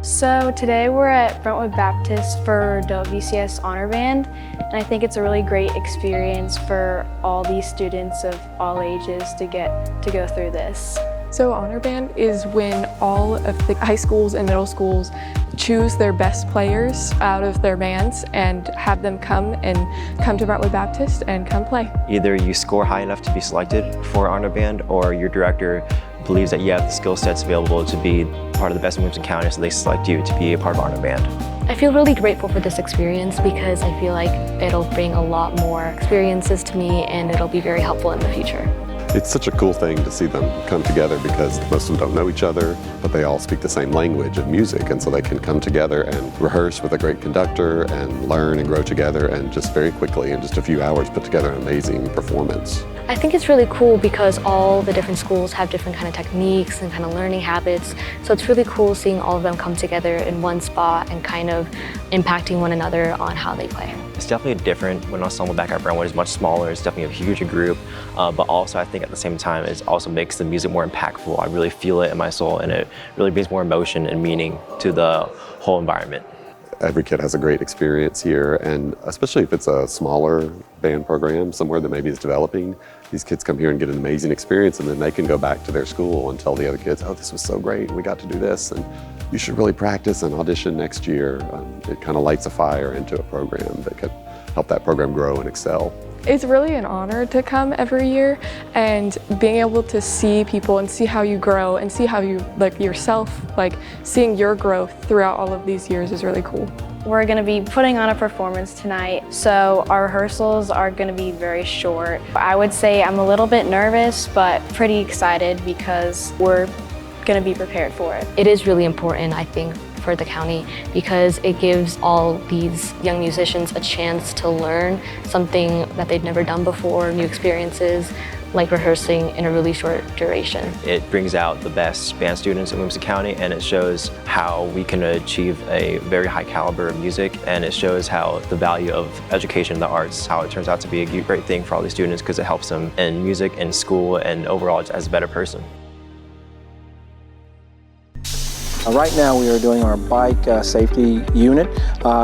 So today we're at Brentwood Baptist for WCS Honor Band, and I think it's a really great experience for all these students of all ages to get to go through this. So Honor Band is when all of the high schools and middle schools choose their best players out of their bands and have them come to Brentwood Baptist and come play. Either you score high enough to be selected for Honor Band, or your director believes that you have the skill sets available to be part of the best in Williamson County, so they select you to be a part of Honor Band. I feel really grateful for this experience because I feel like it'll bring a lot more experiences to me and it'll be very helpful in the future. It's such a cool thing to see them come together because most of them don't know each other, but they all speak the same language of music, and so they can come together and rehearse with a great conductor and learn and grow together and just very quickly, in just a few hours, put together an amazing performance. I think it's really cool because all the different schools have different kind of techniques and kind of learning habits, so it's really cool seeing all of them come together in one spot and kind of impacting one another on how they play. It's definitely different when ensemble back at Brentwood is much smaller. It's definitely a huger group, but also I think at the same time it also makes the music more impactful. I really feel it in my soul, and it really brings more emotion and meaning to the whole environment. Every kid has a great experience here, and especially if it's a smaller band program somewhere that maybe is developing, these kids come here and get an amazing experience, and then they can go back to their school and tell the other kids, oh, this was so great, we got to do this, and you should really practice and audition next year. It kind of lights a fire into a program that could help that program grow and excel. It's really an honor to come every year, and being able to see people and see how you grow and see how you, seeing your growth throughout all of these years is really cool. We're going to be putting on a performance tonight, so our rehearsals are going to be very short. I would say I'm a little bit nervous, but pretty excited because we're going to be prepared for it. It is really important, I think, for the county because it gives all these young musicians a chance to learn something that they've never done before, new experiences, like rehearsing in a really short duration. It brings out the best band students in Williamson County, and it shows how we can achieve a very high caliber of music, and it shows how the value of education in the arts, how it turns out to be a great thing for all these students because it helps them in music and school and overall as a better person. Right now we are doing our bike safety unit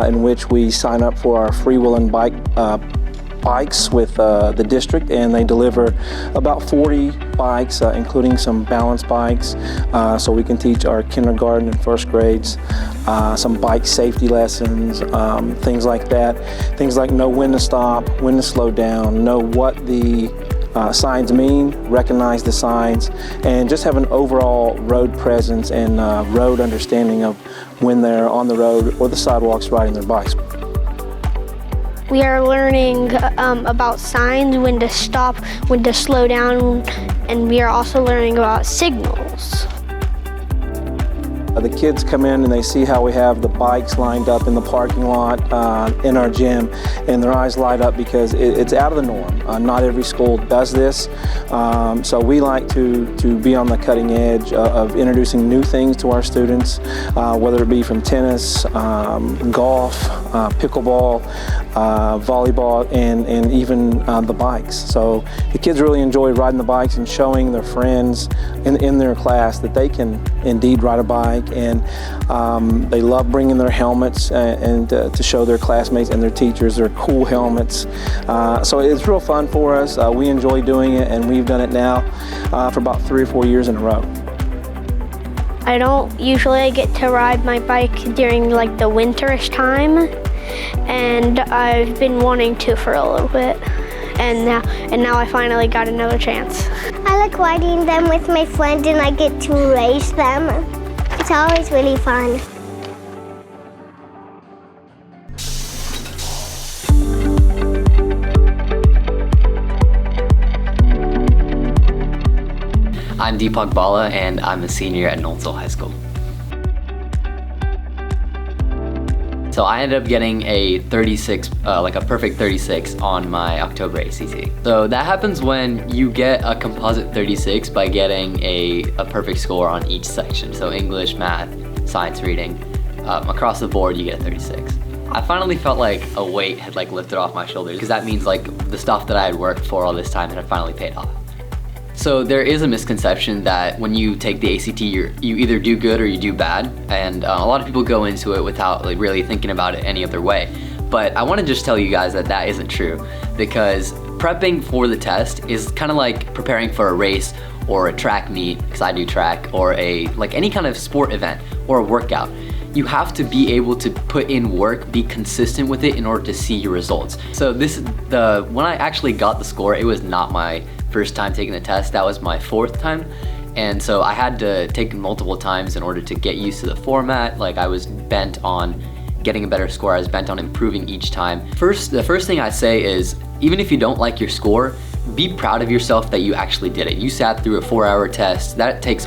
in which we sign up for our free-wheeling bikes with the district, and they deliver about 40 bikes, including some balance bikes, so we can teach our kindergarten and first grades some bike safety lessons, things like that. Things like know when to stop, when to slow down, know what the signs mean, recognize the signs, and just have an overall road presence and road understanding of when they're on the road or the sidewalks riding their bikes. We are learning about signs, when to stop, when to slow down, and we are also learning about signals. The kids come in and they see how we have the bikes lined up in the parking lot in our gym, and their eyes light up because it's out of the norm. Not every school does this, so we like to be on the cutting edge of introducing new things to our students, whether it be from tennis, golf, pickleball, volleyball, and even the bikes. So the kids really enjoy riding the bikes and showing their friends in their class that they can indeed ride a bike, and they love bringing their helmets and to show their classmates and their teachers their cool helmets. So it's real fun for us. We enjoy doing it, and we've done it now for about 3 or 4 years in a row. I don't usually get to ride my bike during like the winterish time, and I've been wanting to for a little bit. And now I finally got another chance. I like riding them with my friends, and I get to race them. It's always really fun. I'm Deepak Bala, and I'm a senior at Knowlesville High School. So I ended up getting a 36, like a perfect 36 on my October ACT. So that happens when you get a composite 36 by getting a perfect score on each section. So English, math, science, reading, across the board you get a 36. I finally felt like a weight had lifted off my shoulders, because that means the stuff that I had worked for all this time had finally paid off. So there is a misconception that when you take the ACT, you either do good or you do bad, and a lot of people go into it without like really thinking about it any other way. But I want to just tell you guys that that isn't true, because prepping for the test is kind of like preparing for a race or a track meet, because I do track, or like any kind of sport event or a workout. You have to be able to put in work, be consistent with it in order to see your results. So when I actually got the score, it was not my first time taking the test, that was my 4th time. And so I had to take it multiple times in order to get used to the format. Like, I was bent on getting a better score, I was bent on improving each time. The first thing I say is, even if you don't like your score, be proud of yourself that you actually did it. You sat through a 4-hour test. That takes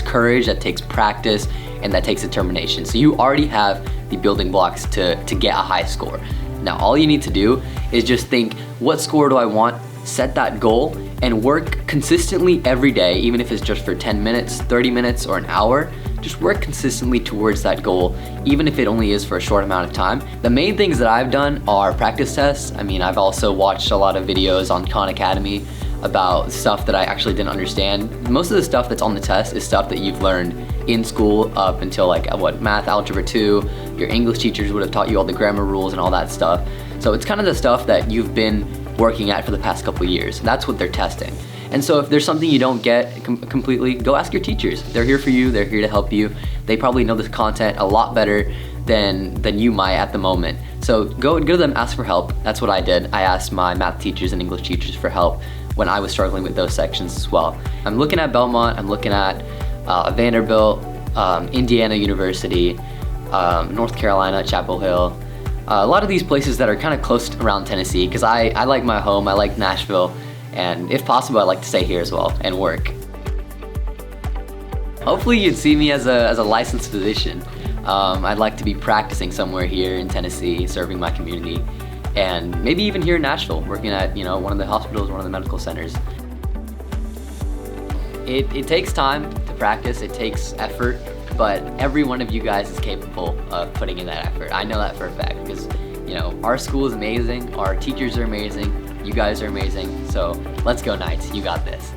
courage, that takes practice, and that takes determination. So you already have the building blocks to get a high score. Now all you need to do is just think, what score do I want? Set that goal and work consistently every day, even if it's just for 10 minutes, 30 minutes, or an hour. Just work consistently towards that goal, even if it only is for a short amount of time. The main things that I've done are practice tests. I mean, I've also watched a lot of videos on Khan Academy about stuff that I actually didn't understand. Most of the stuff that's on the test is stuff that you've learned in school up until like math, algebra 2. Your English teachers would have taught you all the grammar rules and all that stuff. So it's kind of the stuff that you've been working at for the past couple years. That's what they're testing. And so if there's something you don't get completely, go ask your teachers. They're here for you, they're here to help you. They probably know this content a lot better than you might at the moment. So go to them, ask for help. That's what I did. I asked my math teachers and English teachers for help when I was struggling with those sections as well. I'm looking at Belmont, I'm looking at Vanderbilt, Indiana University, North Carolina, Chapel Hill. A lot of these places that are kind of close around Tennessee, because I like my home, I like Nashville, and if possible, I like to stay here as well and work. Hopefully you'd see me as a licensed physician. I'd like to be practicing somewhere here in Tennessee, serving my community, and maybe even here in Nashville, working at one of the hospitals, one of the medical centers. It takes time to practice, it takes effort, but every one of you guys is capable of putting in that effort. I know that for a fact, because our school is amazing, our teachers are amazing, you guys are amazing, so let's go Knights, you got this.